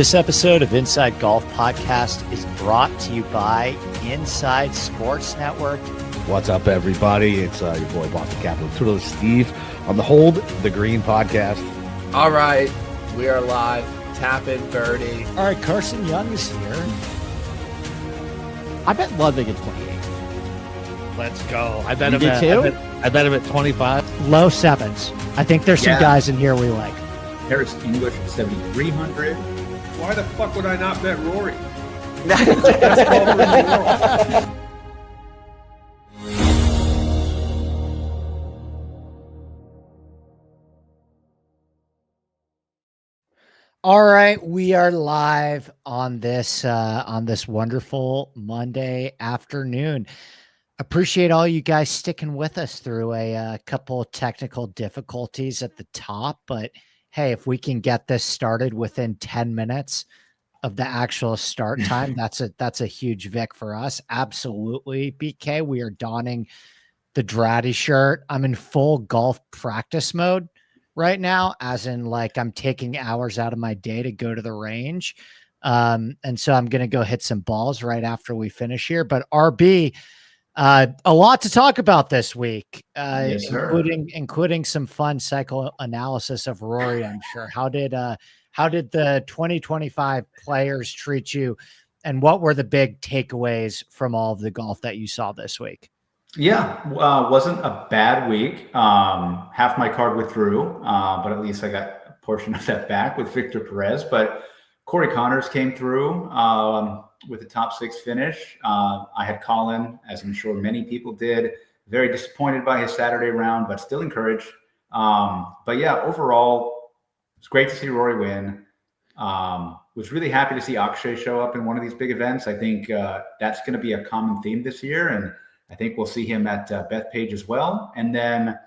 This episode of Inside Golf Podcast is brought to you by Inside Sports Network. What's up, everybody? It's your boy, Boston Capital Toodle, Steve, on the Hold the Green podcast. All right, we are live. Tap in, birdie. All right, Carson Young is here. I bet Ludwig at 28. Let's go. I bet him at 25. Low sevens. I think there's some guys in here we like. Harris English at 7,300. Why the fuck would I not bet Rory? All right, we are live on this wonderful Monday afternoon. Appreciate all you guys sticking with us through a couple technical difficulties at the top, but hey, if we can get this started within 10 minutes of the actual start time, that's a huge vic for us. Absolutely, BK. We are donning the Dratty shirt. I'm in full golf practice mode right now, as in like I'm taking hours out of my day to go to the range. And so I'm going to go hit some balls right after we finish here. But RB, a lot to talk about this week, Yes, including some fun psychoanalysis of Rory, I'm sure. How did the 2025 players treat you, and what were the big takeaways from all of the golf that you saw this week? Yeah, wasn't a bad week. Half my card withdrew, but at least I got a portion of that back with Victor Perez. But Corey Connors came through with a top 6 finish. I had Colin, as I'm sure many people did. Very disappointed by his Saturday round, but still encouraged. But yeah, overall, it's great to see Rory win. Was really happy to see Akshay show up in one of these big events. I think that's going to be a common theme this year, and I think we'll see him at Bethpage as well. And then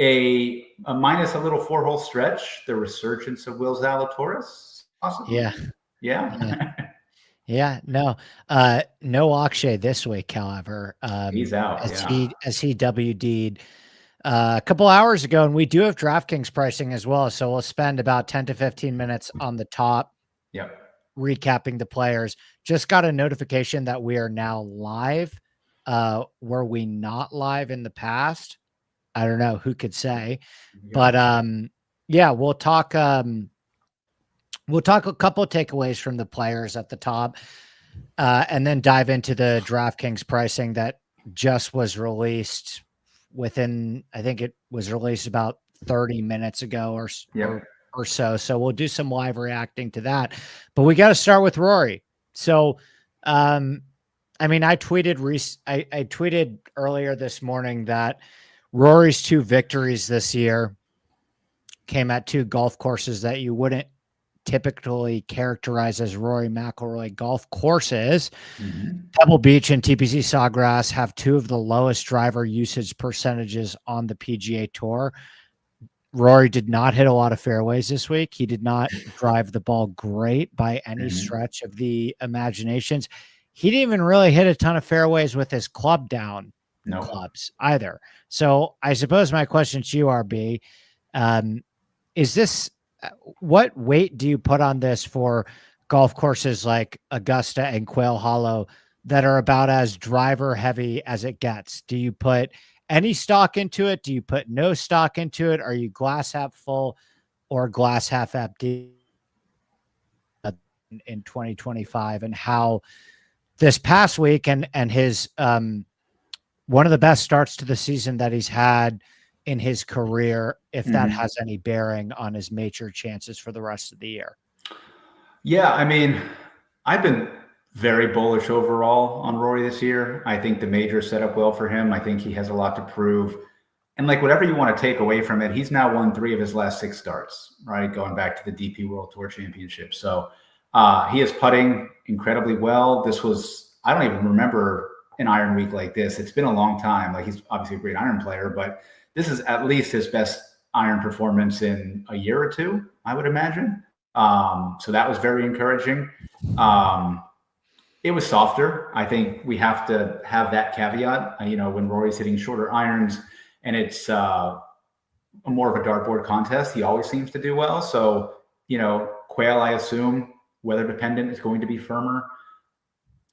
a minus a little 4-hole stretch, the resurgence of Will Zalatoris. Awesome. Yeah. No Akshay this week, however. He's out. As he WD'd a couple hours ago, and we do have DraftKings pricing as well. So we'll spend about 10 to 15 minutes on the top. Yep. Recapping the players. Just got a notification that we are now live. Were we not live in the past? I don't know, who could say, but yeah, we'll talk a couple of takeaways from the players at the top, and then dive into the DraftKings pricing that just was released I think it was released about 30 minutes ago or so. So we'll do some live reacting to that, but we got to start with Rory. So, I mean, I tweeted earlier this morning that Rory's 2 victories this year came at 2 golf courses that you wouldn't typically characterize as Rory McIlroy golf courses. Pebble Beach and TPC Sawgrass have 2 of the lowest driver usage percentages on the PGA Tour. Rory did not hit a lot of fairways this week. He did not drive the ball great by any stretch of the imaginations. He didn't even really hit a ton of fairways with his club down clubs either. So I suppose my question to you, RB, is this, what weight do you put on this for golf courses like Augusta and Quail Hollow that are about as driver heavy as it gets? Do you put any stock into it? Do you put no stock into it? Are you glass half full or glass half empty in 2025, and how this past week and his one of the best starts to the season that he's had in his career, if that has any bearing on his major chances for the rest of the year? Yeah, I mean, I've been very bullish overall on Rory this year. I think the major set up well for him. I think he has a lot to prove. And like, whatever you want to take away from it, he's now won 3 of his last 6 starts, right? Going back to the DP World Tour Championship. So he is putting incredibly well. This was, I don't even remember an iron week like this. It's been a long time. Like, he's obviously a great iron player, but this is at least his best iron performance in a year or 2, I would imagine. So that was very encouraging. It was softer. I think we have to have that caveat, when Rory's hitting shorter irons and it's more of a dartboard contest, he always seems to do well. So, Quail, I assume, weather dependent, is going to be firmer.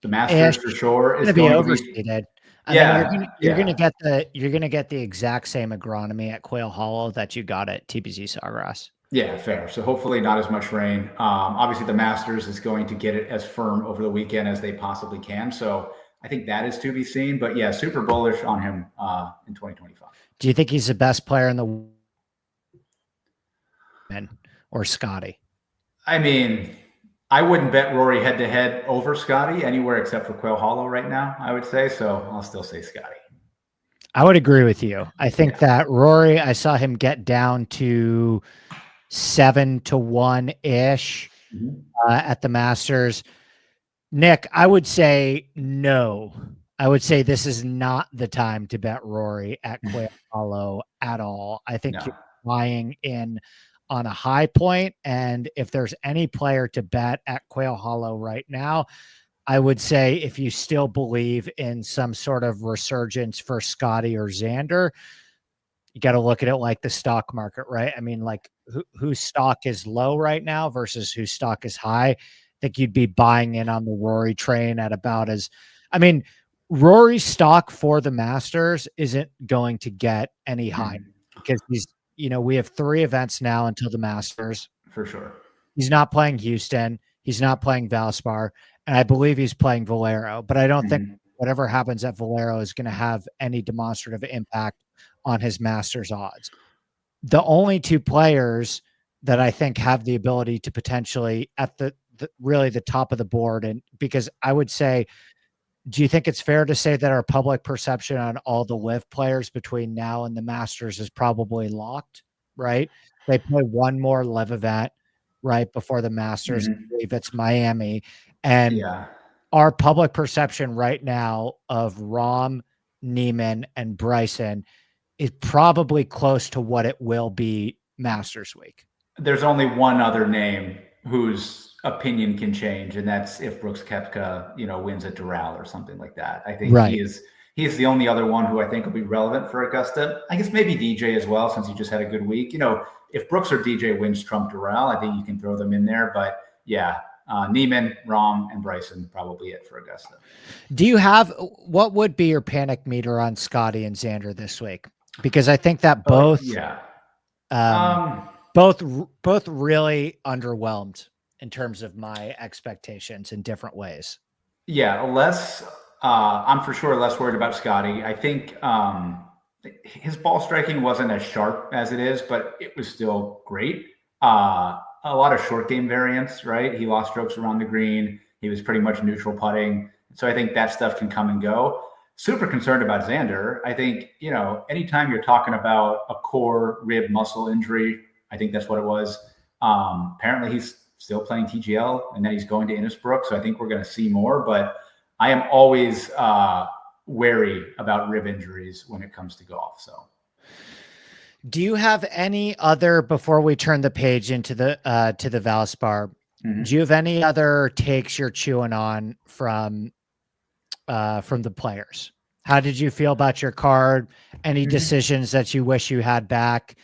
The Masters for sure is going to be going to overseeded. I Yeah, mean, you're gonna get the exact same agronomy at Quail Hollow that you got at TPC Sawgrass. Yeah, fair. So hopefully not as much rain. Obviously, the Masters is going to get it as firm over the weekend as they possibly can. So I think that is to be seen. But yeah, super bullish on him in 2025. Do you think he's the best player in the or Scotty? I mean, I wouldn't bet Rory head to head over Scotty anywhere except for Quail Hollow right now, I would say. So I'll still say Scotty. I would agree with you. I think that Rory, I saw him get down to 7-1 ish at the Masters. Nick, I would say no. I would say this is not the time to bet Rory at Quail Hollow at all. I think you're flying in on a high point, and if there's any player to bet at Quail Hollow right now, I would say if you still believe in some sort of resurgence for Scotty or Xander, you got to look at it like the stock market, right? I mean, like whose stock is low right now versus whose stock is high. I think you'd be buying in on the Rory train at about I mean, Rory's stock for the Masters isn't going to get any higher because we have 3 events now until the Masters. For sure. He's not playing Houston. He's not playing Valspar. And I believe he's playing Valero, but I don't think whatever happens at Valero is going to have any demonstrative impact on his Masters odds. The only 2 players that I think have the ability to potentially at really the top of the board, and because I would say, do you think it's fair to say that our public perception on all the LIV players between now and the Masters is probably locked, right? They play one more LIV event right before the Masters. I believe it's Miami. And our public perception right now of Rahm, Neiman, and Bryson is probably close to what it will be Masters week. There's only one other name whose opinion can change, and that's if Brooks Koepka, wins at Doral or something like that. I think he is the only other one who I think will be relevant for Augusta. I guess maybe DJ as well, since he just had a good week. If Brooks or DJ wins Trump Doral, I think you can throw them in there. But yeah, Neiman, Rahm, and Bryson probably it for Augusta. Do you have what would be your panic meter on Scotty and Xander this week? Because I think that both really underwhelmed in terms of my expectations in different ways. Yeah, I'm for sure less worried about Scotty. I think his ball striking wasn't as sharp as it is, but it was still great. A lot of short game variance, right? He lost strokes around the green. He was pretty much neutral putting. So I think that stuff can come and go. Super concerned about Xander. I think, anytime you're talking about a core rib muscle injury, I think that's what it was. Apparently he's still playing TGL and then he's going to Innisbrook. So I think we're going to see more, but I am always wary about rib injuries when it comes to golf. So do you have any other, before we turn the page into the Valspar, do you have any other takes you're chewing on from the players? How did you feel about your card? Any decisions that you wish you had back?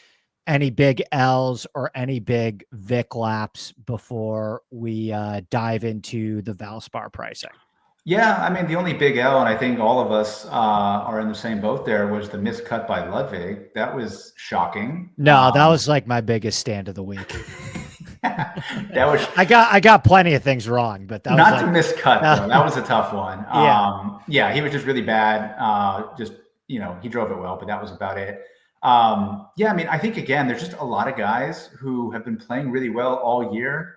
Any big L's or any big Vic laps before we dive into the Valspar pricing? Yeah, I mean, the only big L, and I think all of us are in the same boat there, was the miscut by Ludwig. That was shocking. No, that was like my biggest stand of the week. That was. I got plenty of things wrong, but that not was to miscut though. That was a tough one. Yeah, he was just really bad. He drove it well, but that was about it. I mean, I think again, there's just a lot of guys who have been playing really well all year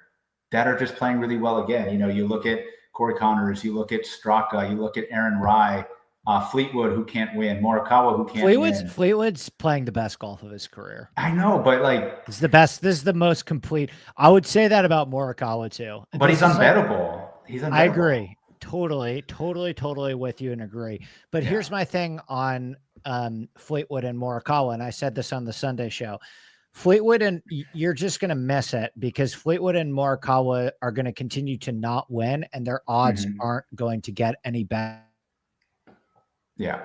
that are just playing really well again. You look at Corey Connors, you look at Straka, you look at Aaron Rai, Fleetwood, who can't win, Morikawa, who can't win. Fleetwood's playing the best golf of his career. I know, but it's the best. This is the most complete. I would say that about Morikawa too. But he's unbettable. I agree. Totally with you and agree. But here's my thing on Fleetwood and Morikawa, and I said this on the Sunday show. Fleetwood, and you're just going to miss it because Fleetwood and Morikawa are going to continue to not win, and their odds aren't going to get any better. Yeah.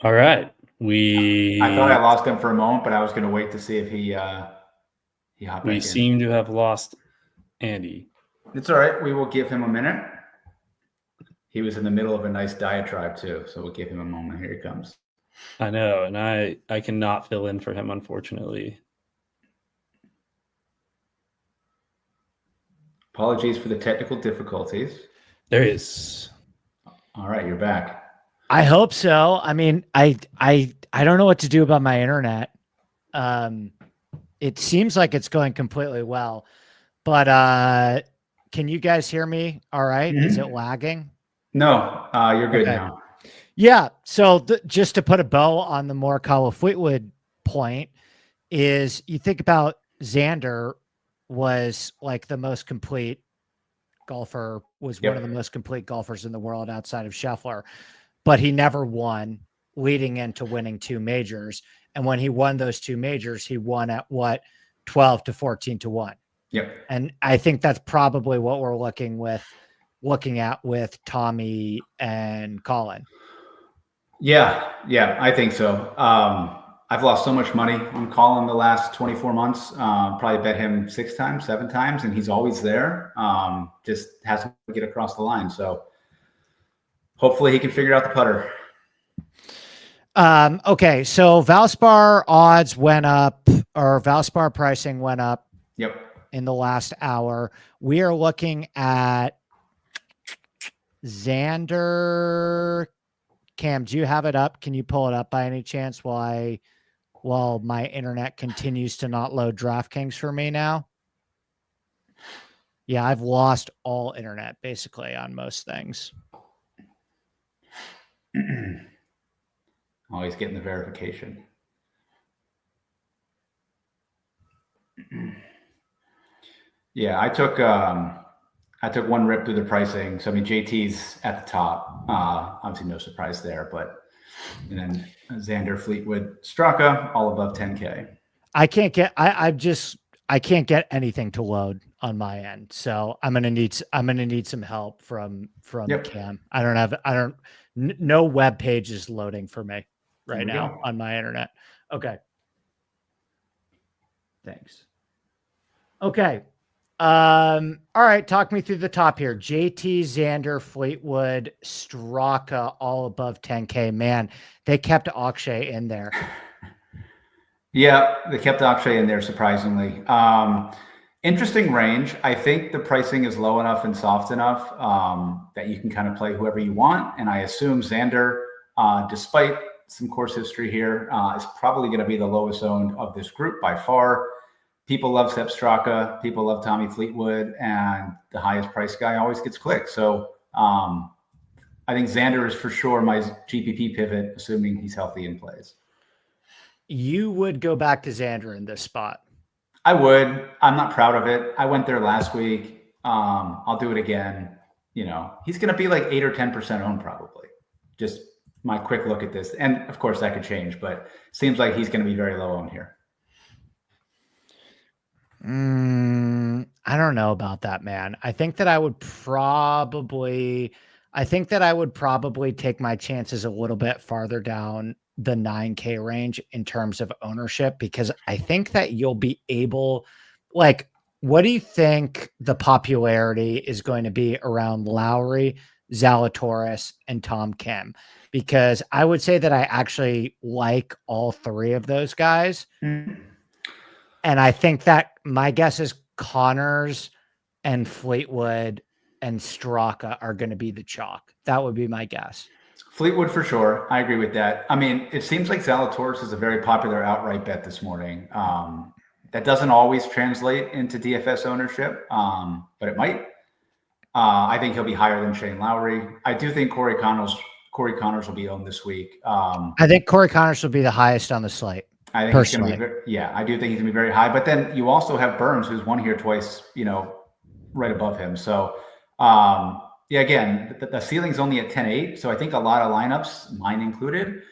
All right. I thought I lost him for a moment, but I was going to wait to see if he hopped back We in. seem to have lost Andy. It's all right. We will give him a minute. He was in the middle of a nice diatribe too, so we'll give him a moment. Here he comes. I know, and I cannot fill in for him, unfortunately. Apologies for the technical difficulties. There he is. All right, you're back. I hope so. I mean, I don't know what to do about my internet. It seems like it's going completely well, but can you guys hear me? All right. Mm-hmm. Is it lagging? No, you're good Okay. now. Yeah. So just to put a bow on the Morikawa Fleetwood point is you think about Xander was like the most complete golfer, was one of the most complete golfers in the world outside of Scheffler, but he never won leading into winning 2 majors. And when he won those 2 majors, he won at what, 12 to 14 to 1. Yep. And I think that's probably what we're looking at with Tommy and Colin. Yeah, I think so. I've lost so much money on Colin the last 24 months. Probably bet him 6 times, 7 times, and he's always there. Just has to get across the line. So hopefully he can figure out the putter. Okay, so Valspar odds went up, or Valspar pricing went up. Yep. In the last hour. We are looking at Xander. Cam, do you have it up? Can you pull it up by any chance while my internet continues to not load DraftKings for me now? Yeah, I've lost all internet basically on most things. Always getting the verification. Yeah, I took one rip through the pricing. So I mean, JT's at the top. Obviously, no surprise there. And then Xander, Fleetwood, Straka, all above 10K. I can't get anything to load on my end. So I'm gonna need some help from Cam. No web page is loading for me right now on my internet. Okay. Thanks. Okay. All right. Talk me through the top here. JT, Xander, Fleetwood, Straka, all above 10K. Man, they kept Akshay in there. Yeah, they kept Akshay in there, surprisingly. Interesting range. I think the pricing is low enough and soft enough that you can kind of play whoever you want. And I assume Xander, despite some course history here, is probably going to be the lowest owned of this group by far. People love Sepp Straka, people love Tommy Fleetwood, and the highest price guy always gets clicked. So I think Xander is for sure my GPP pivot, assuming he's healthy and plays. You would go back to Xander in this spot? I would. I'm not proud of it. I went there last week. I'll do it again. You know, he's going to be like 8 or 10% owned probably. Just my quick look at this. And of course that could change, but seems like he's going to be very low owned here. I don't know about that, man. I think that I would probably take my chances a little bit farther down the 9K range in terms of ownership, because I think that you'll be able, like, what do you think the popularity is going to be around Lowry, Zalatoris, and Tom Kim? Because I would say that I actually like all 3 of those guys. And I think that my guess is Connors and Fleetwood and Straka are going to be the chalk. That would be my guess. Fleetwood for sure. I agree with that. I mean, it seems like Zalatoris is a very popular outright bet this morning. That doesn't always translate into DFS ownership, but it might. I think he'll be higher than Shane Lowry. I do think Corey Connors will be owned this week. I think Corey Connors will be the highest on the slate. I think personally, I do think he's gonna be very high. But then you also have Burns, who's won here twice, right above him. So again, the ceiling's only at 10-8. So I think a lot of lineups, mine included,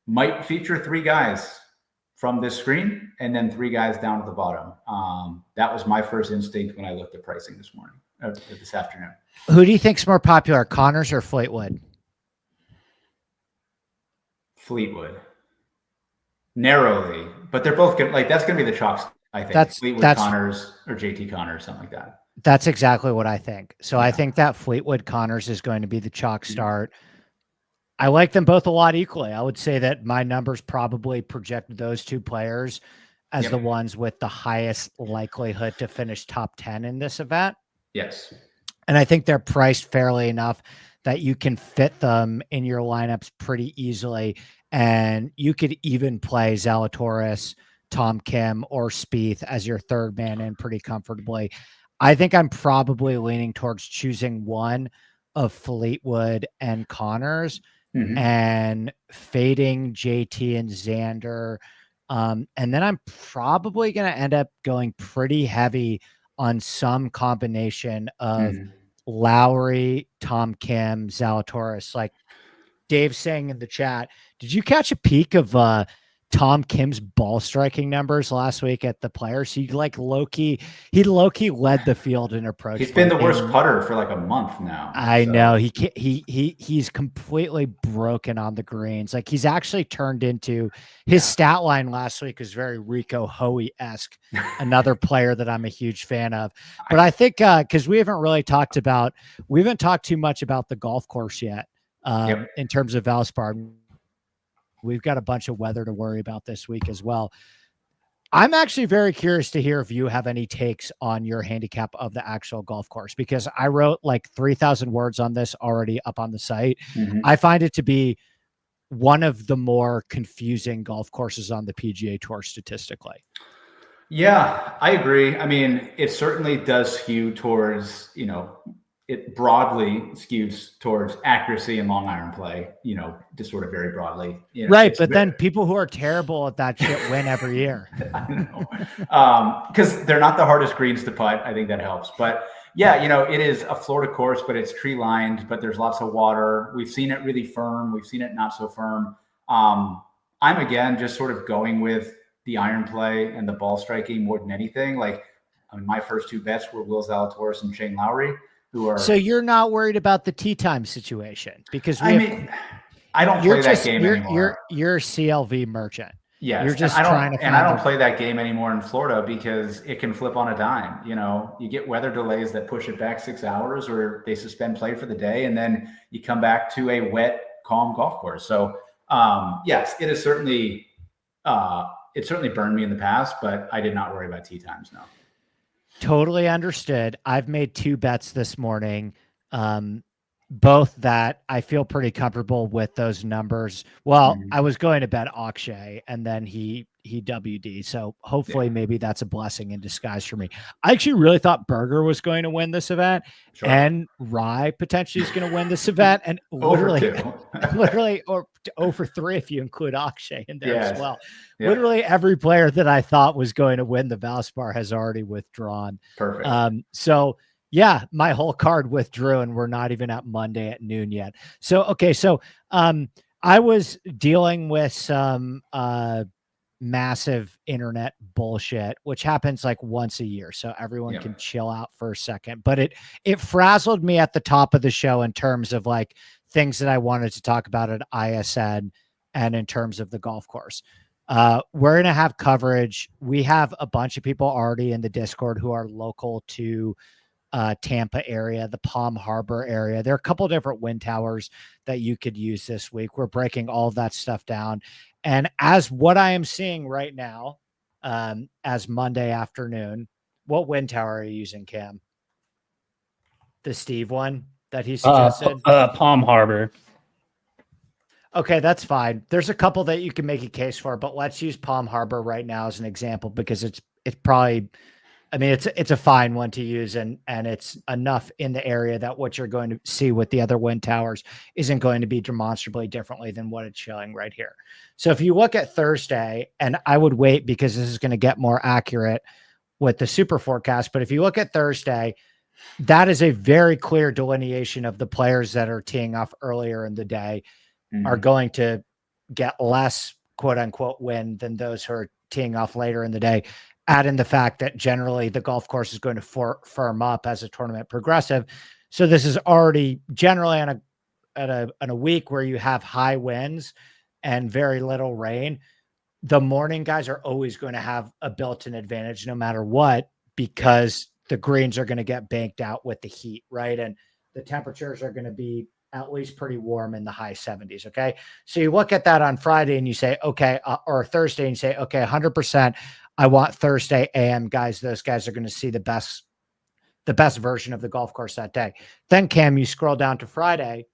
might feature 3 guys from this screen and then 3 guys down at the bottom. That was my first instinct when I looked at pricing this morning, or this afternoon. Who do you think's more popular, Connors or Fleetwood? Fleetwood. Narrowly, but they're both good. Like that's going to be the chalks, I think. Fleetwood Connors or JT Connors, something like that. That's exactly what I think. So I think that Fleetwood Connors is going to be the chalk start. I like them both a lot equally. I would say that my numbers probably project those two players as the ones with the highest likelihood to finish top 10 in this event. Yes. And I think they're priced fairly enough that you can fit them in your lineups pretty easily. And you could even play Zalatoris, Tom Kim, or Spieth as your third man in pretty comfortably. I think I'm probably leaning towards choosing one of Fleetwood and Connors and fading JT and Xander. And then I'm probably going to end up going pretty heavy on some combination of Lowry, Tom Kim, Zalatoris. Like Dave's saying in the chat, did you catch a peek of Tom Kim's ball striking numbers last week at the Players? He low-key led the field in approach. He's been the worst putter for like a month now. I know he's completely broken on the greens. Like he's actually turned into his stat line last week was very Rico Hoey-esque, another player that I'm a huge fan of. But I think because we haven't talked too much about the golf course yet in terms of Valspar. We've got a bunch of weather to worry about this week as well. I'm actually very curious to hear if you have any takes on your handicap of the actual golf course, because I wrote like 3,000 words on this already up on the site. I find it to be one of the more confusing golf courses on the PGA Tour statistically. Yeah, I agree. I mean, it certainly does skew towards, it broadly skews towards accuracy and long iron play, just sort of very broadly. Right. But then people who are terrible at that shit win every year. I know. Because they're not the hardest greens to putt. I think that helps. But yeah, it is a Florida course, but it's tree lined, but there's lots of water. We've seen it really firm. We've seen it not so firm. I'm again, just sort of going with the iron play and the ball striking more than anything. Like, my first two bets were Will Zalatoris and Shane Lowry. So you're not worried about the tee time situation because I don't play that game anymore. You're a CLV merchant. Yeah, you're just trying to. And I don't play that game anymore in Florida because it can flip on a dime. You get weather delays that push it back 6 hours, or they suspend play for the day, and then you come back to a wet, calm golf course. So yes, it is certainly burned me in the past, but I did not worry about tee times. No. Totally understood. I've made two bets this morning, both that I feel pretty comfortable with those numbers. Well, I was going to bet Akshay, and then he WD. So hopefully maybe that's a blessing in disguise for me. I actually really thought Berger was going to win this event, and Rye potentially is going to win this event, and literally, or 0 for 3 if you include Akshay in there as well. Yeah. Literally every player that I thought was going to win the Valspar has already withdrawn. Perfect. So yeah, my whole card withdrew, and we're not even at Monday at noon yet. So, okay. So, I was dealing with some, massive internet bullshit, which happens like once a year. So everyone can chill out for a second, but it frazzled me at the top of the show in terms of like things that I wanted to talk about at ISN and in terms of the golf course. We're going to have coverage. We have a bunch of people already in the Discord who are local to Tampa area, the Palm Harbor area. There are a couple of different wind towers that you could use this week. We're breaking all of that stuff down. And as what I am seeing right now, as Monday afternoon, what wind tower are you using, Cam? The Steve one that he suggested? Palm Harbor. Okay, that's fine. There's a couple that you can make a case for, but let's use Palm Harbor right now as an example because it's probably, I mean, it's a fine one to use, and it's enough in the area that what you're going to see with the other wind towers isn't going to be demonstrably differently than what it's showing right here. So if you look at Thursday, and I would wait because this is going to get more accurate with the super forecast, but if you look at Thursday, that is a very clear delineation of the players that are teeing off earlier in the day are going to get less quote unquote wind than those who are teeing off later in the day. Add in the fact that generally the golf course is going to firm up as a tournament progressive. So this is already generally on a week where you have high winds. and very little rain, the morning guys are always going to have a built-in advantage no matter what, because the greens are going to get banked out with the heat, right? And the temperatures are going to be at least pretty warm in the high 70s. Okay. So you look at that on Friday and you say, okay, or Thursday, and you say, okay, 100%. I want Thursday AM guys. Those guys are going to see the best version of the golf course that day. Then Cam, you scroll down to Friday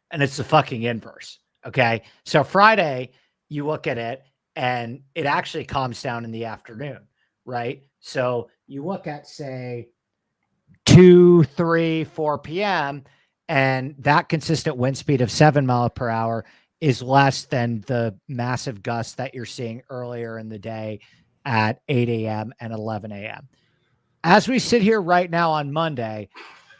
and it's the fucking inverse. Okay. So Friday, you look at it and it actually calms down in the afternoon, right? So you look at, say, 2, 3, 4 p.m., and that consistent wind speed of 7 miles per hour is less than the massive gusts that you're seeing earlier in the day at 8 a.m. and 11 a.m. As we sit here right now on Monday,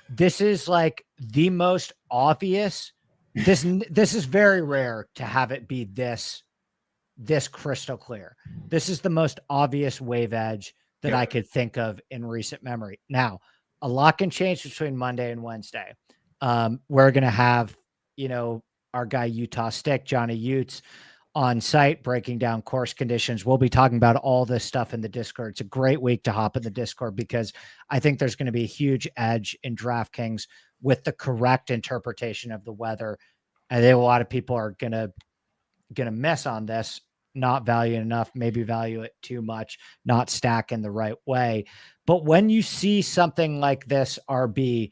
this is like the most obvious. This is very rare to have it be this crystal clear. This is the most obvious wave edge that I could think of in recent memory. Now, a lot can change between Monday and Wednesday. We're going to have, our guy Utah Stick, Johnny Utes, on site breaking down course conditions. We'll be talking about all this stuff in the Discord. It's a great week to hop in the Discord because I think there's going to be a huge edge in DraftKings with the correct interpretation of the weather. I think a lot of people are going to miss on this, not value enough, maybe value it too much, not stack in the right way. But when you see something like this, RB,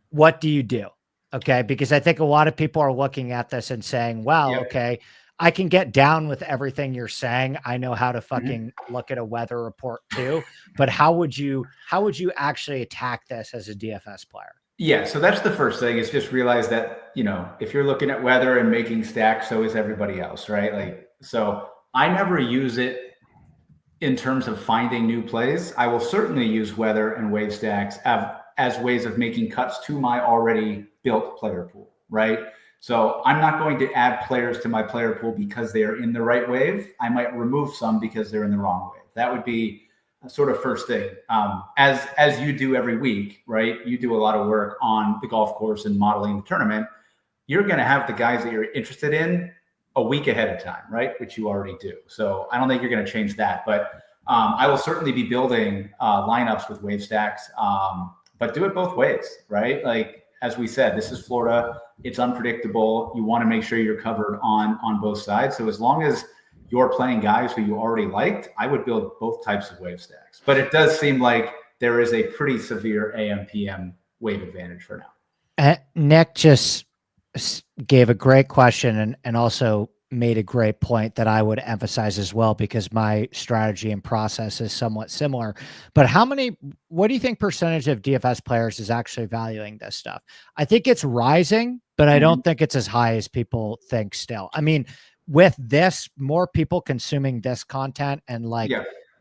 what do you do? Okay. Because I think a lot of people are looking at this and saying, well, okay, I can get down with everything you're saying. I know how to fucking look at a weather report too, but how would you actually attack this as a DFS player? Yeah. So that's the first thing, is just realize that, if you're looking at weather and making stacks, so is everybody else, right? Like, so I never use it in terms of finding new plays. I will certainly use weather and wave stacks as ways of making cuts to my already built player pool, right? So I'm not going to add players to my player pool because they are in the right wave. I might remove some because they're in the wrong wave. That would be a sort of first thing. As you do every week, right? You do a lot of work on the golf course and modeling the tournament. You're going to have the guys that you're interested in a week ahead of time, right? Which you already do. So I don't think you're going to change that, but I will certainly be building lineups with wave stacks, but do it both ways, right? Like, as we said, this is Florida. It's unpredictable. You want to make sure you're covered on both sides. So as long as you're playing guys who you already liked, I would build both types of wave stacks. But it does seem like there is a pretty severe AM PM wave advantage for now. Nick just gave a great question and also made a great point that I would emphasize as well, because my strategy and process is somewhat similar. But what do you think percentage of DFS players is actually valuing this stuff? I think it's rising, but I don't think it's as high as people think still. I mean, with this, more people consuming this content and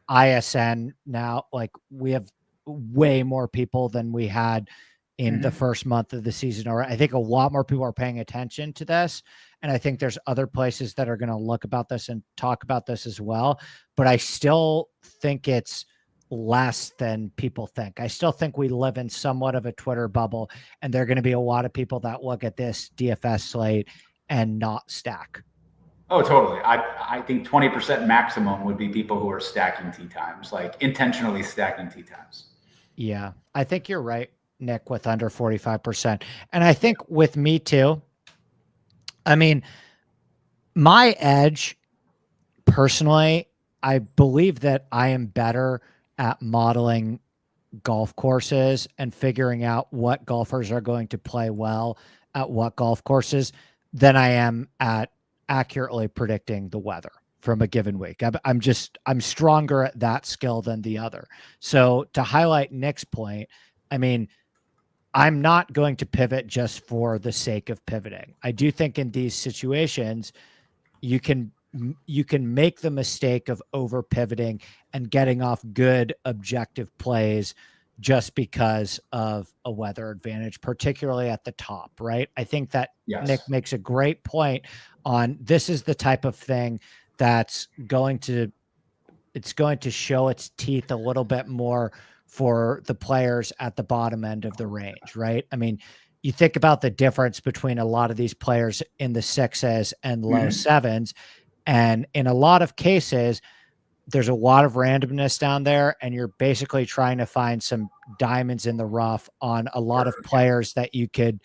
ISN now, like, we have way more people than we had in the first month of the season. Or I think a lot more people are paying attention to this. And I think there's other places that are going to look about this and talk about this as well. But I still think it's less than people think. I still think we live in somewhat of a Twitter bubble, and there are going to be a lot of people that look at this DFS slate and not stack. Oh, totally. I think 20% maximum would be people who are stacking tee times, like intentionally stacking tee times. Yeah, I think you're right, Nick, with under 45%. And I think with me too, I mean, my edge personally, I believe that I am better at modeling golf courses and figuring out what golfers are going to play well at what golf courses than I am at accurately predicting the weather from a given week. I'm stronger at that skill than the other. So to highlight Nick's point, I mean, I'm not going to pivot just for the sake of pivoting. I do think in these situations, you can make the mistake of over pivoting and getting off good objective plays just because of a weather advantage, particularly at the top, right? I think that Nick makes a great point on this is the type of thing that's going to show its teeth a little bit more for the players at the bottom end of the range, right? I mean, you think about the difference between a lot of these players in the sixes and low sevens. And in a lot of cases, there's a lot of randomness down there, and you're basically trying to find some diamonds in the rough on a lot of players that you could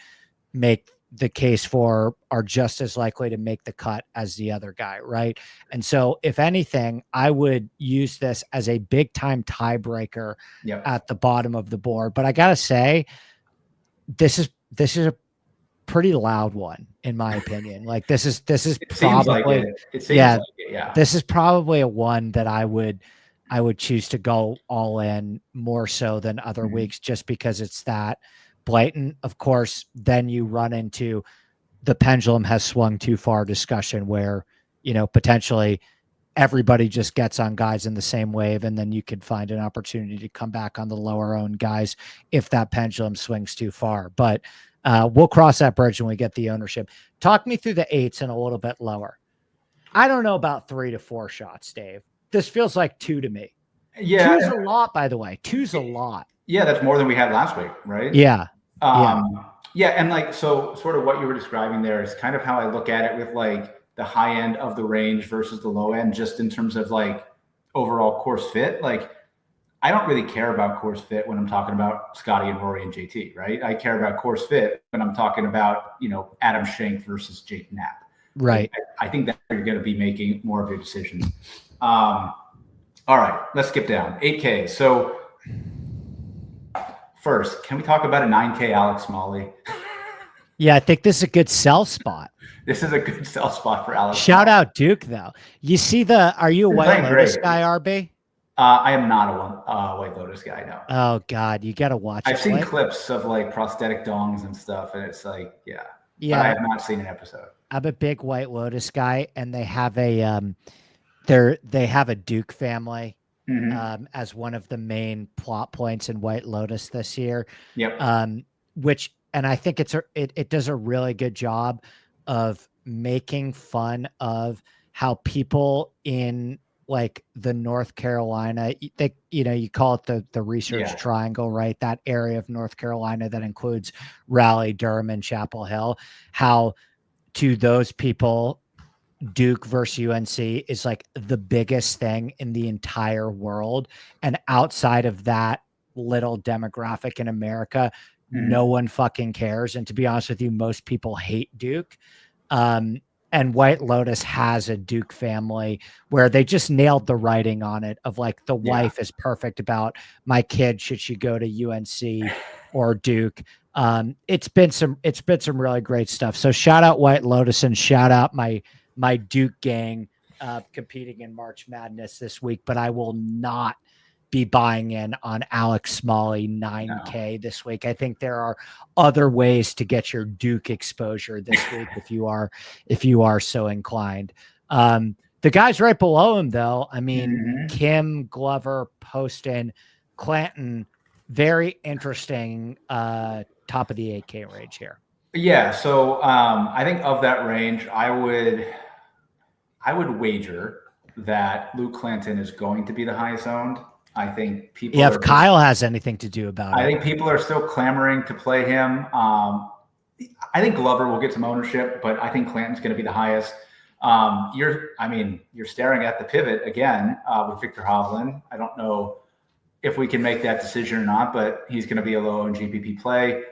make the case for are just as likely to make the cut as the other guy, right? And so if anything, I would use this as a big time tiebreaker at the bottom of the board. But I gotta say, this is a pretty loud one in my opinion. Like this is probably this is probably a one that I would choose to go all in more so than other weeks, just because it's that blatant. Of course, then you run into the pendulum has swung too far discussion where, you know, potentially everybody just gets on guys in the same wave, and then you could find an opportunity to come back on the lower owned guys if that pendulum swings too far. But we'll cross that bridge when we get the ownership. Talk me through the eights and a little bit lower. I don't know about 3 to 4 shots, Dave. This feels like 2 to me. Yeah. 2's a lot, by the way. 2's a lot. Yeah, that's more than we had last week, right? Yeah. Yeah, and like, so sort of what you were describing there is kind of how I look at it with like the high end of the range versus the low end, just in terms of like overall course fit. Like, I don't really care about course fit when I'm talking about Scotty and Rory and JT, right? I care about course fit when I'm talking about, you know, Adam Schenk versus Jake Knapp. Right. I think that you're going to be making more of your decisions. All right, let's skip down. 8K. So first, can we talk about a 9K Alex Smalley? Yeah, I think this is a good sell spot. This is a good sell spot for Alex. Shout out Duke, though. You see are you a White Lotus guy, RB? I am not a White Lotus guy, no. Oh, God, you got to watch I've seen clips of like prosthetic dongs and stuff, and it's like, yeah. Yeah. But I have not seen an episode. I'm a big White Lotus guy, and they have a they have a Duke family as one of the main plot points in White Lotus this year. Yep. And I think it does a really good job of making fun of how people in like the North Carolina, you call it the research triangle, right? That area of North Carolina that includes Raleigh, Durham, and Chapel Hill, how to those people, Duke versus UNC is like the biggest thing in the entire world. And outside of that little demographic in America, no one fucking cares. And to be honest with you, most people hate Duke. And White Lotus has a Duke family where they just nailed the writing on it of like the wife is perfect about my kid. Should she go to UNC or Duke? It's been some really great stuff. So shout out White Lotus and shout out my Duke gang competing in March Madness this week, but I will not be buying in on Alex Smalley 9K this week. I think there are other ways to get your Duke exposure this week if you are so inclined. The guys right below him, though, I mean, Kim, Glover, Poston, Clanton, very interesting top of the 8K range here. Yeah, so I think of that range, I would wager that Luke Clanton is going to be the highest owned. I think people. Yeah, if Kyle has anything to do about it. I think people are still clamoring to play him. I think Glover will get some ownership, but I think Clanton's going to be the highest. You're staring at the pivot again with Victor Hovland. I don't know if we can make that decision or not, but he's going to be a low-owned GPP play.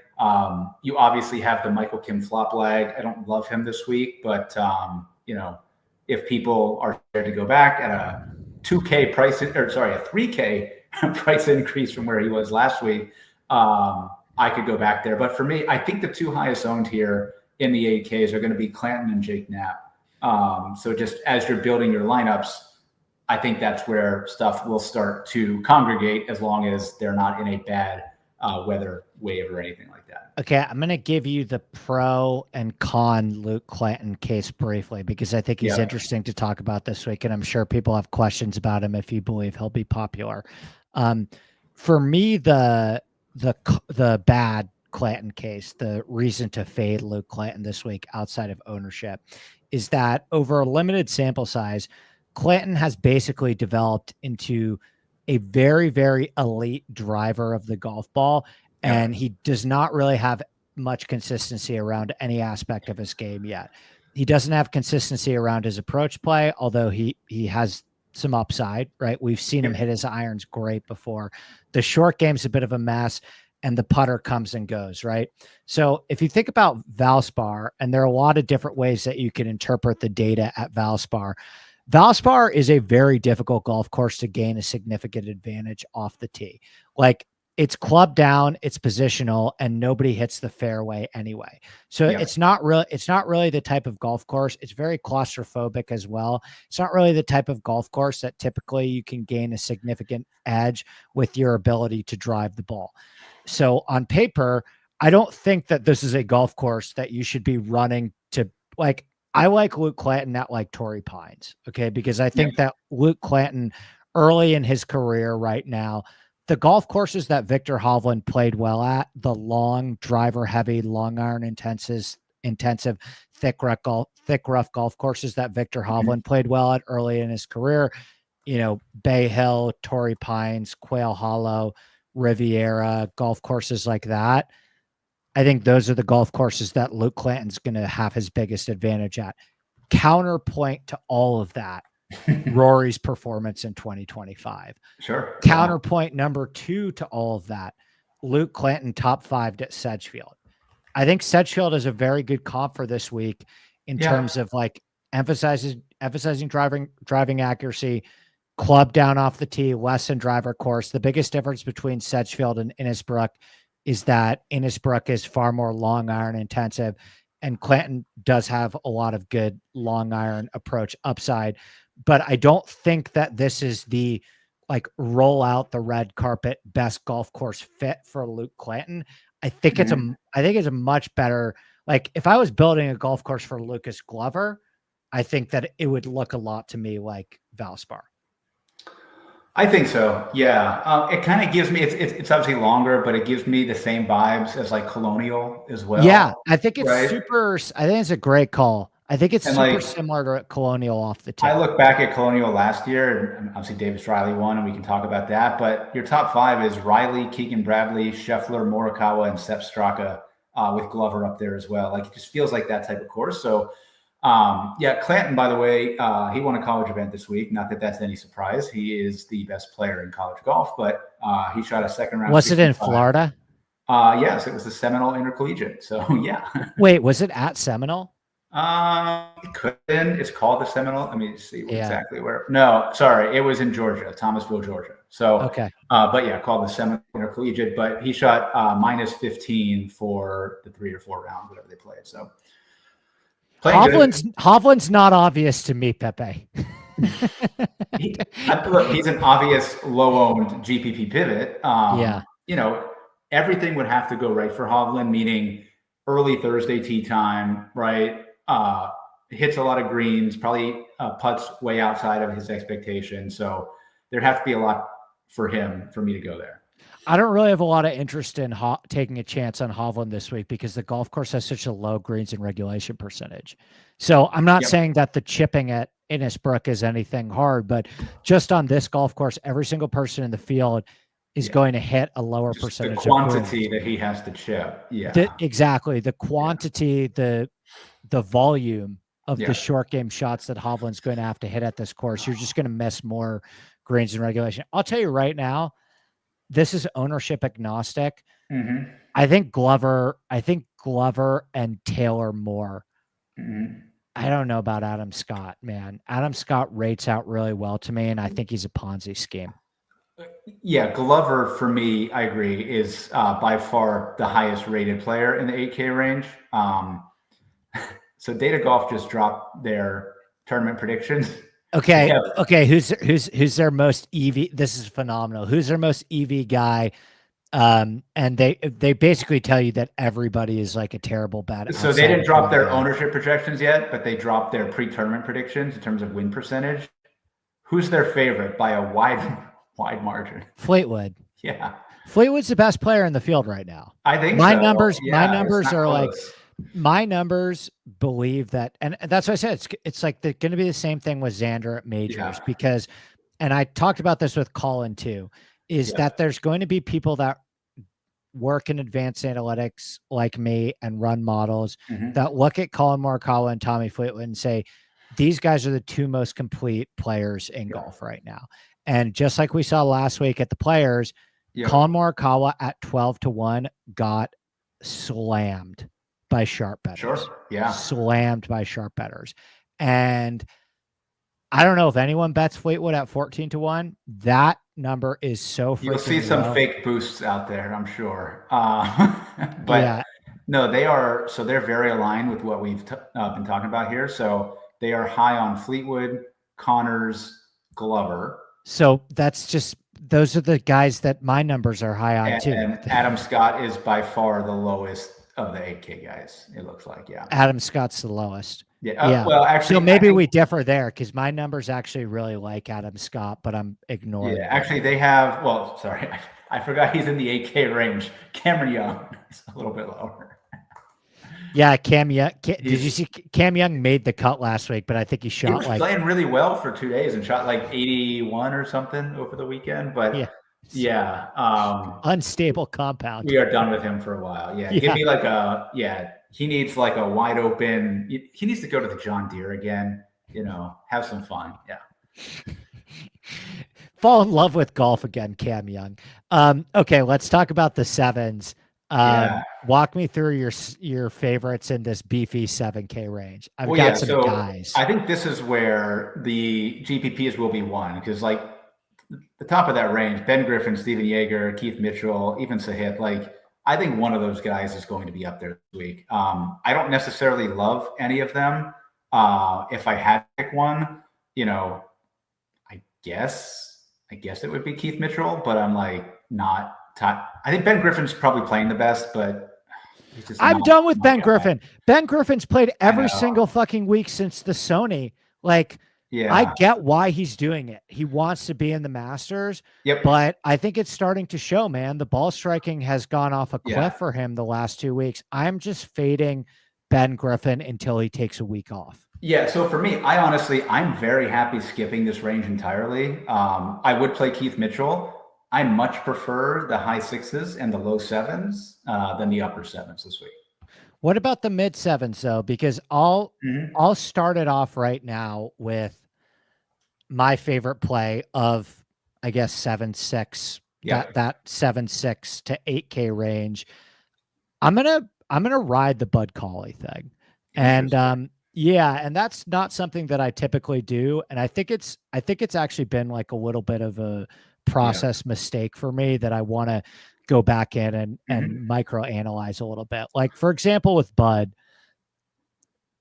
You obviously have the Michael Kim flop lag. I don't love him this week, but if people are there to go back at a 2K price, a 3K price increase from where he was last week, I could go back there. But for me, I think the two highest owned here in the 8Ks are going to be Clanton and Jake Knapp. So just as you're building your lineups, I think that's where stuff will start to congregate, as long as they're not in a bad weather wave or anything like that. Okay, I'm going to give you the pro and con Luke Clanton case briefly, because I think he's interesting to talk about this week, and I'm sure people have questions about him if you believe he'll be popular. For me, the bad Clanton case, the reason to fade Luke Clanton this week outside of ownership, is that over a limited sample size, Clanton has basically developed into a very, very elite driver of the golf ball. And he does not really have much consistency around any aspect of his game yet. He doesn't have consistency around his approach play, although he has some upside, right? We've seen him hit his irons great before. The short game's a bit of a mess, and the putter comes and goes, right? So if you think about Valspar, and there are a lot of different ways that you can interpret the data at Valspar. Valspar is a very difficult golf course to gain a significant advantage off the tee. Like, it's club down, it's positional, and nobody hits the fairway anyway. So it's not really the type of golf course. It's very claustrophobic as well. It's not really the type of golf course that typically you can gain a significant edge with your ability to drive the ball. So on paper, I don't think that this is a golf course that you should be running to. Like, I like Luke Clanton at like Torrey Pines, okay? Because I think that Luke Clanton early in his career right now, the golf courses that Victor Hovland played well at, the long driver heavy, long iron intensive, thick rough golf courses that Victor Hovland played well at early in his career, Bay Hill, Torrey Pines, Quail Hollow, Riviera, golf courses like that. I think those are the golf courses that Luke Clanton's going to have his biggest advantage at. Counterpoint to all of that, Rory's performance in 2025. Sure. Counterpoint number 2 to all of that, Luke Clanton top 5 at Sedgefield. I think Sedgefield is a very good comp for this week in terms of like emphasizing driving accuracy, club down off the tee, less than driver course. The biggest difference between Sedgefield and Innisbrook is that Innisbrook is far more long iron intensive, and Clanton does have a lot of good long iron approach upside. But I don't think that this is the like roll out the red carpet best golf course fit for Luke Clanton. I think it's a much better, like if I was building a golf course for Lucas Glover, I think that it would look a lot to me like Valspar. I think so. Yeah. It kind of gives me, it's obviously longer, but it gives me the same vibes as like Colonial as well. Yeah. I think it's I think it's a great call. I think it's super similar to Colonial off the tee. I look back at Colonial last year, and obviously Davis Riley won, and we can talk about that. But your top 5 is Riley, Keegan Bradley, Scheffler, Morikawa, and Sepp Straka, with Glover up there as well. Like, it just feels like that type of course. So, Clanton, by the way, he won a college event this week. Not that that's any surprise. He is the best player in college golf, but he shot a second round. Was it in Florida? Yes, it was the Seminole Intercollegiate. So, yeah. Wait, was it at Seminole? It could have been. It's called the Seminole. Let me see exactly where. No, sorry, it was in Georgia, Thomasville, Georgia. So okay, but yeah, called the Seminole Intercollegiate. But he shot minus 15 for the 3 or 4 rounds, whatever they played. So Hovland's not obvious to me, Pepe. He's an obvious low-owned GPP pivot. Everything would have to go right for Hovland, meaning early Thursday tee time, right? Hits a lot of greens, probably putts way outside of his expectations. So there'd have to be a lot for him for me to go there. I don't really have a lot of interest in taking a chance on Hovland this week because the golf course has such a low greens and regulation percentage. So I'm not saying that the chipping at Innisbrook is anything hard, but just on this golf course, every single person in the field is going to hit a lower percentage. The quantity that he has to chip. Yeah, exactly. The quantity, the volume of the short game shots that Hovland's going to have to hit at this course. You're just going to miss more greens and regulation. I'll tell you right now, this is ownership agnostic. Mm-hmm. I think Glover and Taylor Moore. Mm-hmm. I don't know about Adam Scott, man. Adam Scott rates out really well to me, and I think he's a Ponzi scheme. Yeah, Glover, for me, I agree, is by far the highest rated player in the 8K range. So Data Golf just dropped their tournament predictions. Okay. Okay. Who's their most EV? This is phenomenal. Who's their most EV guy? And they basically tell you that everybody is like a terrible bet. So they didn't drop their ownership projections yet, but they dropped their pre-tournament predictions in terms of win percentage. Who's their favorite by a wide margin? Fleetwood. Yeah. Fleetwood's the best player in the field right now. I think my so. numbers are close. like, my numbers believe that, and that's what I said. It's like going to be the same thing with Xander at majors because, and I talked about this with Colin too, is that there's going to be people that work in advanced analytics like me and run models Mhm. that look at Colin Morikawa and Tommy Fleetwood and say, these guys are the two most complete players in golf right now. And just like we saw last week at the Players, Colin Morikawa at 12-1 got slammed by sharp bettors. Sure. Yeah. Slammed by sharp bettors. And I don't know if anyone bets Fleetwood at 14-1. That number is so freaking You'll see some low. fake boosts out there, I'm sure. But Yeah. no, they're very aligned with what we've been talking about here. So they are high on Fleetwood, Connors, Glover. So those are the guys that my numbers are high on too. And Adam Scott is by far the lowest of the 8K guys, it looks like. Yeah. Adam Scott's the lowest. Yeah. Well, actually, so maybe we differ there because my numbers actually really like Adam Scott, but I'm ignoring. Yeah, actually, they have. Well, sorry, I forgot he's in the 8K range. Cameron Young is a little bit lower. Yeah, Cam Young. Did you see Cam Young made the cut last week? But I think he He was shot playing really well for 2 days and shot like 81 or something over the weekend. But unstable compound. We are done with him for a while. Yeah, give me like he needs like a wide open. He needs to go to the John Deere again. Have some fun. Yeah. Fall in love with golf again, Cam Young. Okay, let's talk about the sevens. Walk me through your favorites in this beefy 7K range. I've got some guys. I think this is where the GPPs will be won because like the top of that range, Ben Griffin, Steven Yeager, Keith Mitchell, even Sahith, like I think one of those guys is going to be up there this week. I don't necessarily love any of them. If I had to pick one, I guess it would be Keith Mitchell, but I'm like not. I think Ben Griffin's probably playing the best, but I'm done with Ben Griffin. Ben Griffin's played every single fucking week since the Sony. Like, I get why he's doing it. He wants to be in the Masters, but I think it's starting to show, man. The ball striking has gone off a cliff for him the last 2 weeks. I'm just fading Ben Griffin until he takes a week off. Yeah, so for me, I'm very happy skipping this range entirely. I would play Keith Mitchell. I much prefer the high sixes and the low sevens than the upper sevens this week. What about the mid sevens though? Because I'll start it off right now with my favorite play of, I guess, 7-6. That 7-6 to 8K range. I'm gonna ride the Bud Cauley thing, and and that's not something that I typically do, and I think it's actually been like a little bit of a process mistake for me that I want to go back in and micro analyze a little bit. Like, for example, with Bud,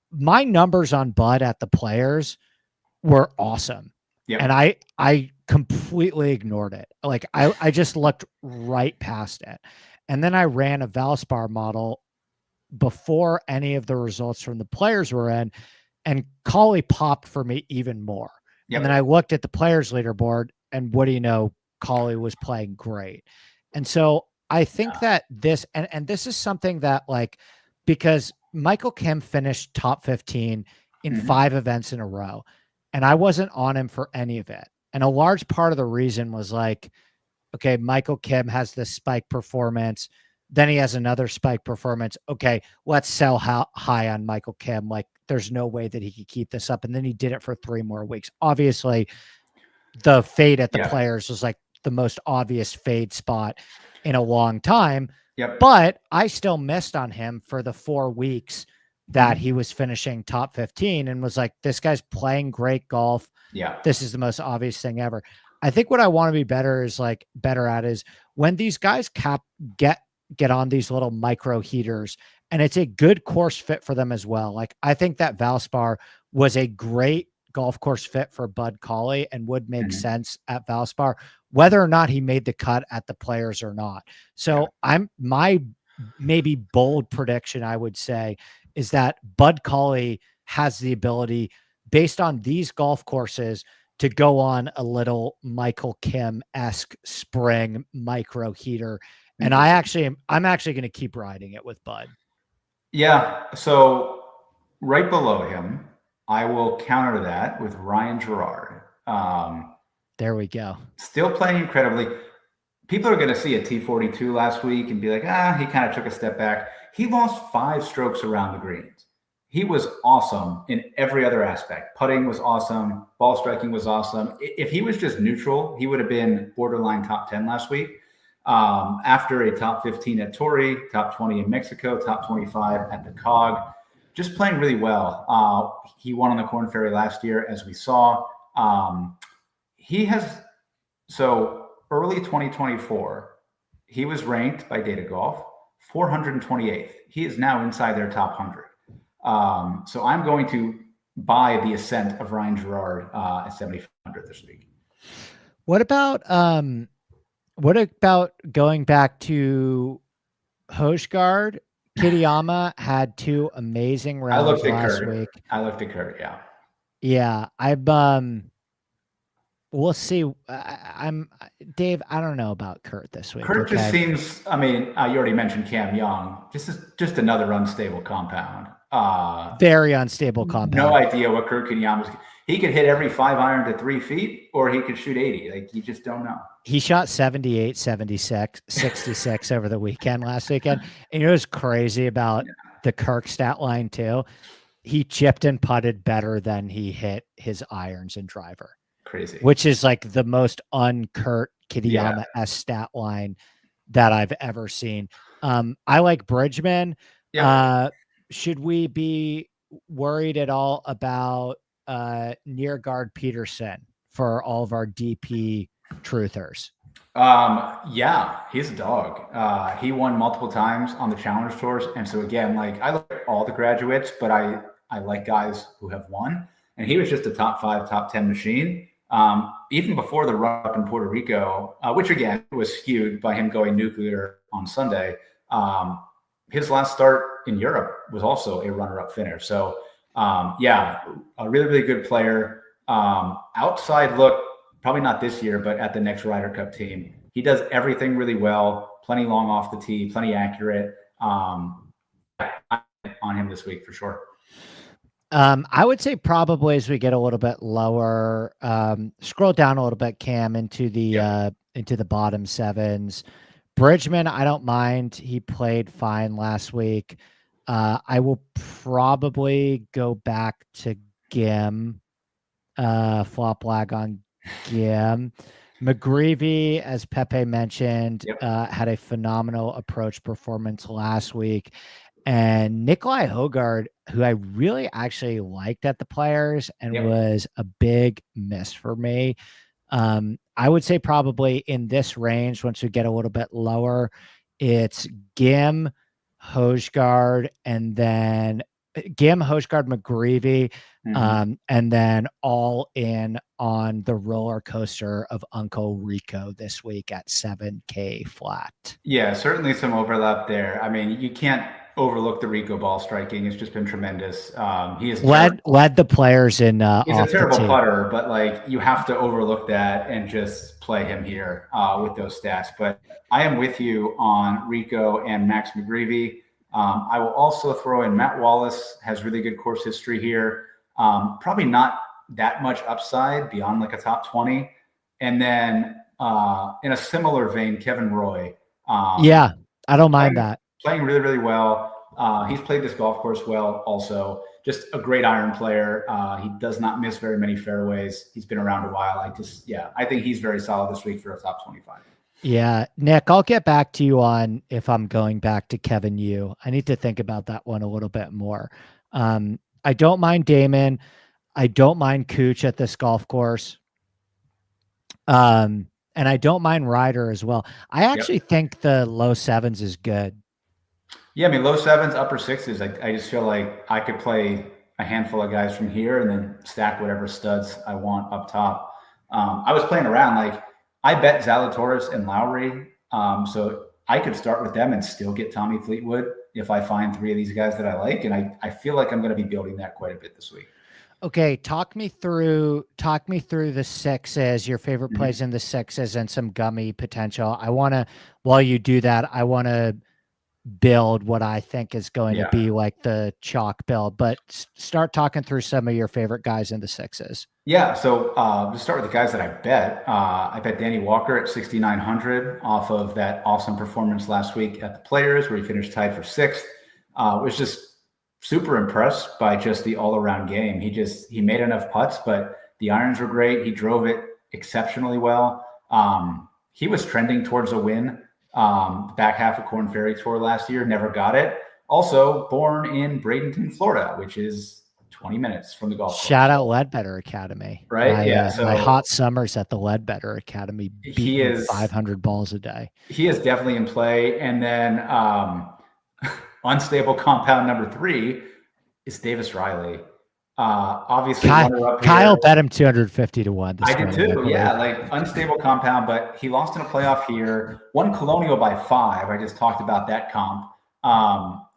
my numbers on Bud at the Players were awesome. And I completely ignored it. Like I just looked right past it. And then I ran a Valspar model before any of the results from the Players were in, and Cauley popped for me even more. And then I looked at the Players leaderboard, and what do you know? Cauley was playing great. And so I think that this, and this is something that, like, because Michael Kim finished top 15 in 5 events in a row, and I wasn't on him for any of it. And a large part of the reason was like, okay, Michael Kim has this spike performance. Then he has another spike performance. Okay, let's sell high on Michael Kim. Like, there's no way that he could keep this up. And then he did it for 3 more weeks. Obviously, the fade at the Players was like the most obvious fade spot in a long time. But I still missed on him for the 4 weeks that he was finishing top 15 and was like, this guy's playing great golf. This is the most obvious thing ever. I think what I want to be better at is when these guys get on these little micro heaters, and it's a good course fit for them as well. Like, I think that Valspar was a great golf course fit for Bud Cauley and would make sense at Valspar, whether or not he made the cut at the Players or not. So my maybe bold prediction, I would say, is that Bud Cauley has the ability, based on these golf courses, to go on a little Michael Kim-esque spring micro heater. And I'm actually going to keep riding it with Bud. Yeah. So right below him, I will counter that with Ryan Gerard. There we go. Still playing incredibly. people are going to see a T42 last week and be like, he kind of took a step back. He lost 5 strokes around the greens. He was awesome in every other aspect. Putting was awesome. Ball striking was awesome. If he was just neutral, he would have been borderline top 10 last week. After a top 15 at Torrey, top 20 in Mexico, top 25 at the COG, just playing really well. He won on the Corn Ferry last year, as we saw. So early 2024, he was ranked by Data Golf 428th. He is now inside their top 100. So I'm going to buy the ascent of Ryan Gerard at 7,500 this week. What about going back to Hojgaard? Kitayama had 2 amazing rounds last week. I looked at Kurt, yeah. Yeah, we'll see. I'm Dave. I don't know about Kurt this week. Kurt just seems. I mean, you already mentioned Cam Young. Just another unstable compound. Very unstable compound. No idea what Kurt Kitayama's. He could hit every 5-iron to 3 feet, or he could shoot 80. Like, you just don't know. He shot 78, 76, 66 over the weekend last weekend. And you know what's crazy about the Kirk stat line too? He chipped and putted better than he hit his irons and driver. Crazy. Which is like the most un-Kurt Kitayama-esque stat line that I've ever seen. I like Bridgman. Yeah. Should we be worried at all about Nearguard Peterson for all of our DP truthers? Yeah, he's a dog. He won multiple times on the Challenge Tours. And so again, like, I look at all the graduates, but I like guys who have won. And he was just a top 5, top 10 machine. Even before the run up in Puerto Rico, which again was skewed by him going nuclear on Sunday. His last start in Europe was also a runner-up finish. So a really, really good player. Outside look, probably not this year, but at the next Ryder Cup team. He does everything really well, plenty long off the tee, plenty accurate. I'm on him this week for sure. I would say probably as we get a little bit lower, scroll down a little bit, Cam, into the bottom 7s. Bridgman, I don't mind. He played fine last week. I will probably go back to Gim, flop lag on Gim. McGreevy, as Pepe mentioned, had a phenomenal approach performance last week. And Nikolai Hojgaard, who I really actually liked at the Players and was a big miss for me. I would say probably in this range, once we get a little bit lower, it's Gim, Hojgaard, and then Gim, Hojgaard, McGreevy, and then all in on the roller coaster of Uncle Rico this week at 7K flat. Yeah, certainly some overlap there. I mean, you can't overlook the Rico ball striking. It's just been tremendous. He is led the Players in. He's a terrible putter, but like, you have to overlook that and just play him here with those stats. But I am with you on Rico and Max McGreevy. I will also throw in Matt Wallace, has really good course history here. Probably not that much upside beyond like a top 20. And then in a similar vein, Kevin Roy. I don't mind that. Playing really, really well. He's played this golf course well also. Just a great iron player. He does not miss very many fairways. He's been around a while. I think he's very solid this week for a top 25. Yeah, Nick, I'll get back to you on if I'm going back to Kevin Yu. I need to think about that one a little bit more. I don't mind Damon. I don't mind Cooch at this golf course. And I don't mind Ryder as well. I actually think the low 7s is good. Yeah, I mean, low 7s, upper 6s. I just feel like I could play a handful of guys from here and then stack whatever studs I want up top. I was playing around. Like, I bet Zalatoris and Lowry. So I could start with them and still get Tommy Fleetwood if I find 3 of these guys that I like. And I feel like I'm going to be building that quite a bit this week. Okay, talk me through the 6s, your favorite plays in the 6s, and some gummy potential. While you do that, I want to build what I think is going to Yeah. be like the chalk build, but start talking through some of your favorite guys in the sixes. Yeah, so to start with the guys that I bet Danny Walker at 6,900 off of that awesome performance last week at the Players, where he finished tied for sixth. Was just super impressed by just the all-around game. He made enough putts, but the irons were great. He drove it exceptionally well. He was trending towards a win back half of Korn Ferry Tour last year, never got it. Also born in Bradenton, Florida, which is 20 minutes from the golf course. Shout out Ledbetter Academy. Right? My hot summers at the Ledbetter Academy, beating 500 balls a day. He is definitely in play. And then unstable compound number 3 is Davis Riley. Obviously, Kyle bet him 250 to 1. I did too. Yeah, like unstable compound, but he lost in a playoff here. Won Colonial by 5. I just talked about that comp.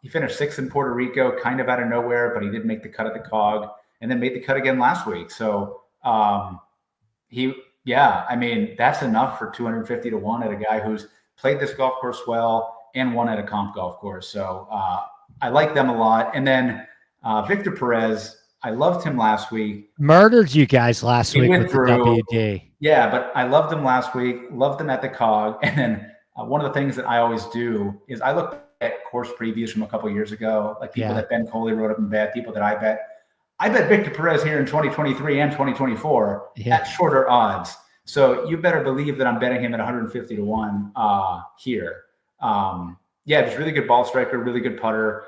He finished 6th in Puerto Rico, kind of out of nowhere, but he did make the cut at the COG and then made the cut again last week. So I mean, that's enough for 250 to 1 at a guy who's played this golf course well and won at a comp golf course. So I like them a lot. And then Victor Perez, I loved him last week. Murdered you guys last week with the WD. Yeah, but I loved him last week. Loved him at the COG. And then one of the things that I always do is I look at course previews from a couple of years ago, like people that Ben Coley wrote up and bet, people that I bet. I bet Victor Perez here in 2023 and 2024 at shorter odds. So you better believe that I'm betting him at 150 to 1 here. Just really good ball striker, really good putter.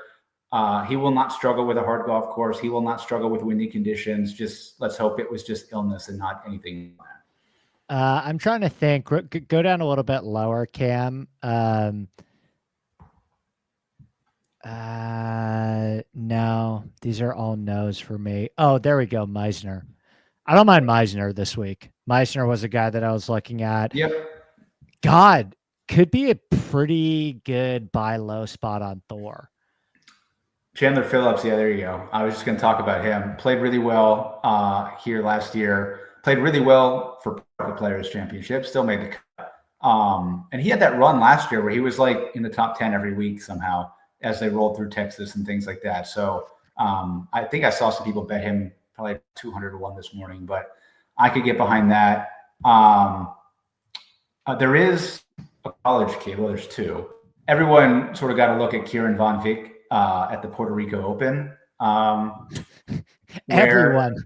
He will not struggle with a hard golf course. He will not struggle with windy conditions. Just let's hope it was just illness and not anything. I'm trying to think. Go down a little bit lower, Cam. No, these are all no's for me. Oh, there we go. Meisner. I don't mind Meisner this week. Meisner was a guy that I was looking at. Yep. God, could be a pretty good buy low spot on Thor. Chandler Phillips, yeah, there you go. I was just going to talk about him. Played really well here last year. Played really well for the Players Championship. Still made the cut. And he had that run last year where he was like in the top 10 every week somehow as they rolled through Texas and things like that. So I think I saw some people bet him probably 200 to 1 this morning, but I could get behind that. There is a college kid. Well, there's 2. Everyone sort of got a look at Kieran Von Vick at the Puerto Rico Open. Everyone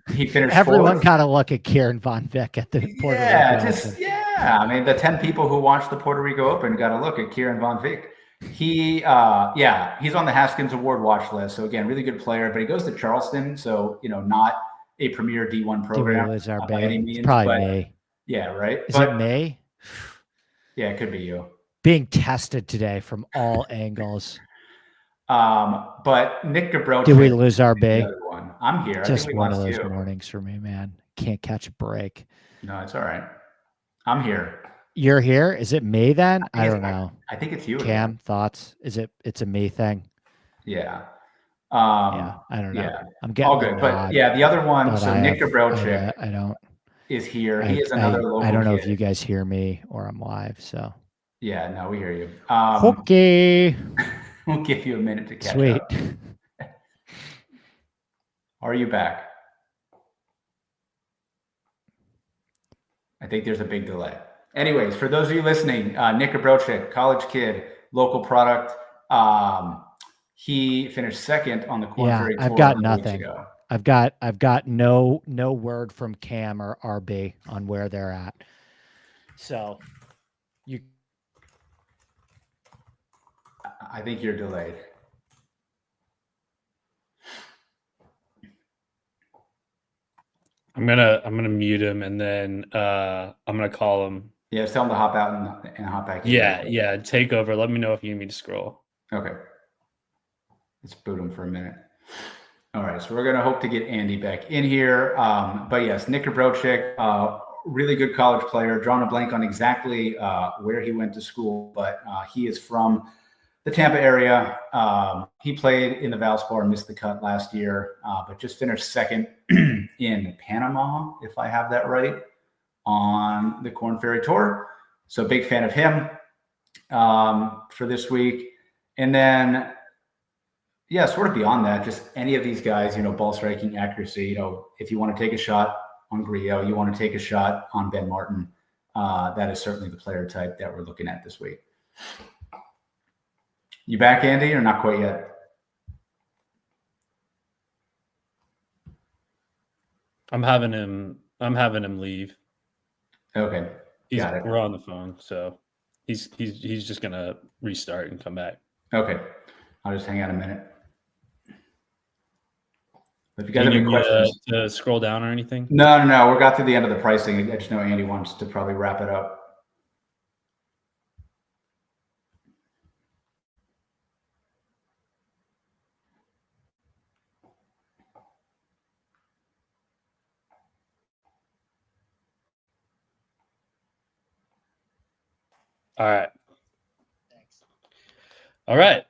got a look at Kieran Von Vick at the Puerto Rico Open. I mean, the 10 people who watched the Puerto Rico Open got a look at Kieran Von Vick. He's on the Haskins Award watch list. So again, really good player, but he goes to Charleston. So, not a premier D1 program by any means. Probably May. Yeah, right. Is it May? Yeah, it could be you. Being tested today from all angles. But Nick Gabrowczyk. Did we lose RB? I'm here. Just one of those mornings for me, man. Can't catch a break. No, it's all right. I'm here. You're here? Is it me then? I don't know. I think it's you. Cam, thoughts? It's a me thing? Yeah. I don't know. Yeah. I'm getting all good. But the other one, so Nick Gabrowczyk I don't is here. He is another local I don't know kid. if you guys hear me or I'm live, so. Yeah, no, we hear you. Okay. We'll give you a minute to catch Sweet. up. Are you back? I think there's a big delay. Anyways, for those of you listening, Nick Gabrowczyk, college kid, local product. He finished 2nd on the Korn Ferry Tour. I've got nothing. I've got no word from Cam or RB on where they're at. So I think you're delayed. I'm gonna mute him and then I'm gonna call him. Yeah, just tell him to hop out and hop back in. Yeah, take over. Let me know if you need me to scroll. Okay. Let's boot him for a minute. All right, so we're gonna hope to get Andy back in here. But yes, Nick Gabrowczyk, really good college player. Drawing a blank on exactly where he went to school, but he is from the Tampa area. He played in the Valspar, missed the cut last year, but just finished 2nd in Panama, if I have that right, on the Korn Ferry Tour. So big fan of him for this week. And then, yeah, sort of beyond that, just any of these guys, ball striking accuracy, if you want to take a shot on Grillo, you want to take a shot on Ben Martin. That is certainly the player type that we're looking at this week. You back, Andy, or not quite yet? I'm having him leave. Okay. Got it. We're on the phone, so he's just gonna restart and come back. Okay. I'll just hang out a minute. If you guys have any questions, to scroll down or anything? No. We got to the end of the pricing. I just know Andy wants to probably wrap it up. All right. Thanks. All right.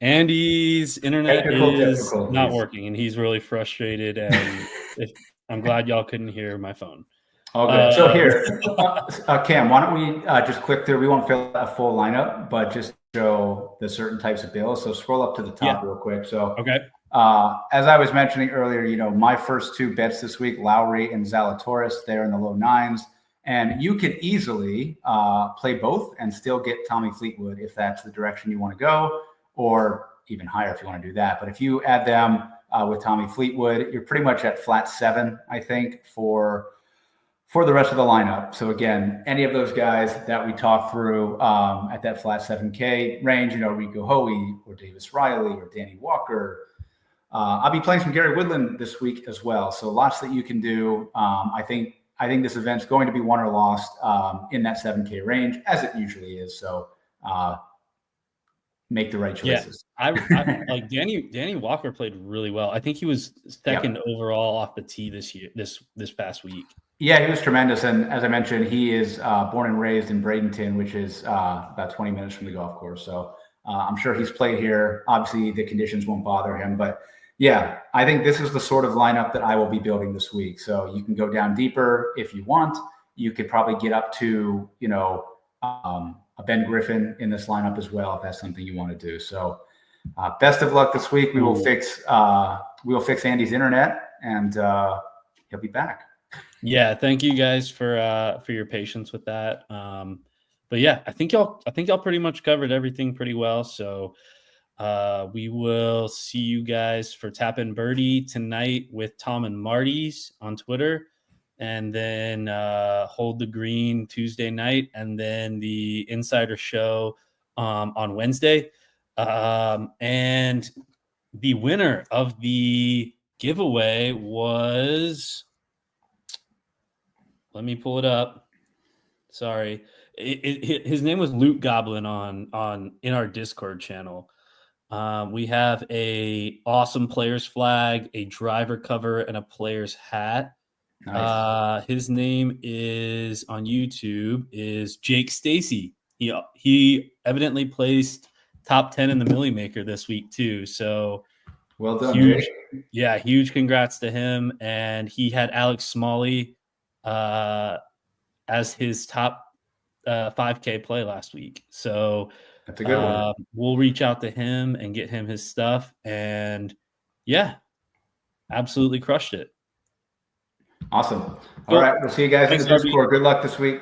Andy's internet is not working, and he's really frustrated. And I'm glad y'all couldn't hear my phone. All good. So here, Cam, why don't we just click through? We won't fill a full lineup, but just show the certain types of bills. So scroll up to the top real quick. So okay. As I was mentioning earlier, my first two bets this week, Lowry and Zalatoris, they're in the low nines. And you could easily play both and still get Tommy Fleetwood if that's the direction you want to go, or even higher if you want to do that. But if you add them with Tommy Fleetwood, you're pretty much at flat 7, I think, for the rest of the lineup. So again, any of those guys that we talked through at that flat 7K range, Rico Hoey or Davis Riley or Danny Walker. I'll be playing some Gary Woodland this week as well. So lots that you can do. I think this event's going to be won or lost in that 7K range, as it usually is. So make the right choices. Yeah, I like Danny Walker played really well. I think he was second overall off the tee this past week. Yeah, he was tremendous. And as I mentioned, he is born and raised in Bradenton, which is about 20 minutes from the golf course. So I'm sure he's played here. Obviously, the conditions won't bother him, but yeah, I think this is the sort of lineup that I will be building this week. So you can go down deeper if you want. You could probably get up to, a Ben Griffin in this lineup as well, if that's something you want to do. So best of luck this week. We will fix Andy's internet, and he'll be back. Yeah, thank you guys for your patience with that. But yeah, I think y'all pretty much covered everything pretty well. So we will see you guys for Tap and Birdie tonight with Tom and Marty's on Twitter, and then Hold the Green Tuesday night, and then the Insider Show on Wednesday. And the winner of the giveaway was, let me pull it up. Sorry. His name was Luke Goblin in our Discord channel. We have a awesome player's flag, a driver cover, and a player's hat. Nice. His name is on YouTube is Jake Stacy. He evidently placed top 10 in the Millie Maker this week too. So well done, huge, Jake. Yeah, huge congrats to him. And he had Alex Smalley as his top 5K play last week. So that's a good one. We'll reach out to him and get him his stuff. And yeah, absolutely crushed it. Awesome. All right. We'll see you guys in the Discord. Good luck this week.